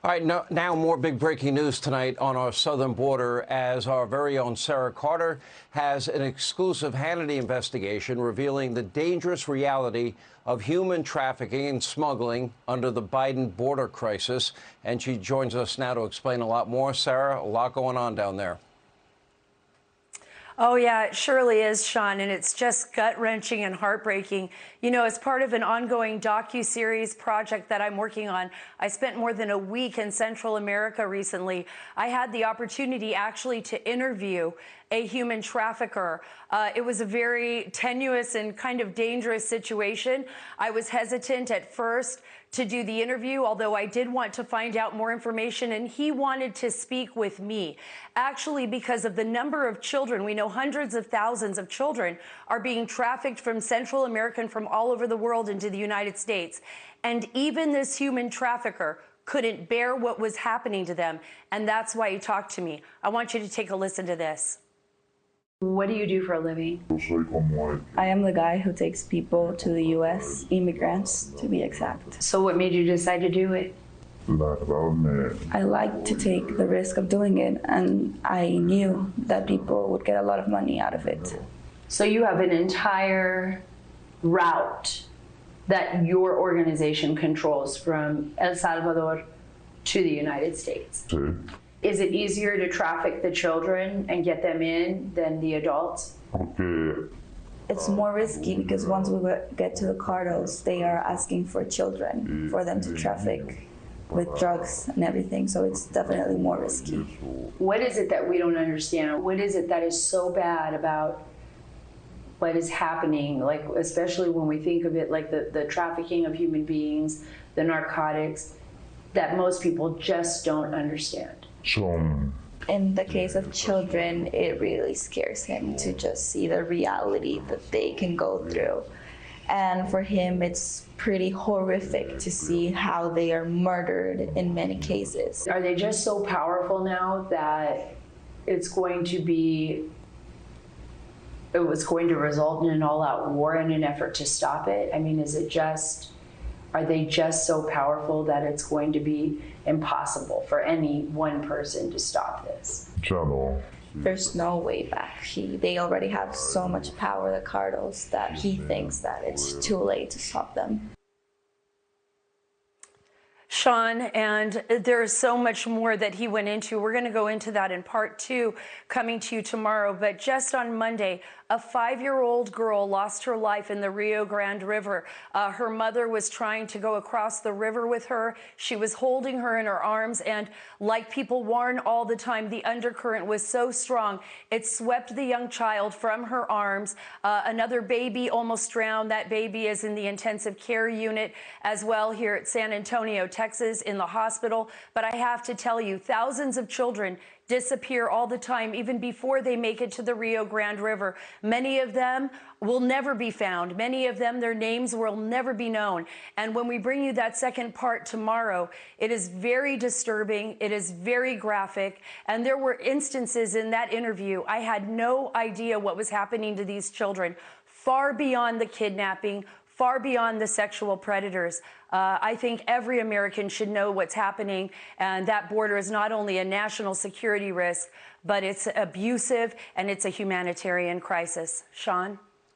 All right, now more big breaking news tonight on our southern border as our very own Sara Carter has an exclusive Hannity investigation revealing the dangerous reality of human trafficking and smuggling under the Biden border crisis. And she joins us now to explain a lot more. Sara, a lot going on down there. Oh, yeah, it surely is, Sean, and it's just gut-wrenching and heartbreaking. You know, as part of an ongoing docu-series project that I'm working on, I spent more than a week in Central America recently. I had the opportunity actually to interview a human trafficker. It was a very tenuous and kind of dangerous situation. I was hesitant at first to do the interview, although I did want to find out more information, and he wanted to speak with me. Actually, because of the number of children, we know hundreds of thousands of children are being trafficked from Central America and from all over the world into the United States. And even this human trafficker couldn't bear what was happening to them, and that's why he talked to me. I want you to take a listen to this. What do you do for a living? I am the guy who takes people to the U.S., immigrants to be exact. So what made you decide to do it? I like to take the risk of doing it, and I knew that people would get a lot of money out of it. So you have an entire route that your organization controls from El Salvador to the United States. Is it easier to traffic the children and get them in than the adults? It's more risky because once we get to the cartels, they are asking for children for them to traffic with drugs and everything, so it's definitely more risky. What is it that we don't understand? What is it that is so bad about what is happening, like especially when we think of it like the trafficking of human beings, the narcotics, that most people just don't understand? In the case of children, it really scares him to just see the reality that they can go through. And for him, it's pretty horrific to see how they are murdered in many cases. Are they just so powerful now that it's going to result in an all-out war in an effort to stop it? I mean, are they just so powerful that it's going to be impossible for any one person to stop this? There's no way back. They already have so much power, the cartels, that he thinks that it's too late to stop them. Sean, and there's so much more that he went into. We're going to go into that in part 2 coming to you tomorrow. But just on Monday, a 5-year-old girl lost her life in the Rio Grande River. Her mother was trying to go across the river with her. She was holding her in her arms, and like people warn all the time, the undercurrent was so strong, it swept the young child from her arms. Another baby almost drowned. That baby is in the intensive care unit as well here at San Antonio, Texas, in the hospital. But I have to tell you, thousands of children disappear all the time, even before they make it to the Rio Grande River. Many of them will never be found. Many of them, their names will never be known. And when we bring you that second part tomorrow, it is very disturbing. It is very graphic. And there were instances in that interview, I had no idea what was happening to these children, far beyond the kidnapping, far beyond the sexual predators. I think every American should know what's happening, and that border is not only a national security risk, but it's abusive and it's a humanitarian crisis. Sean?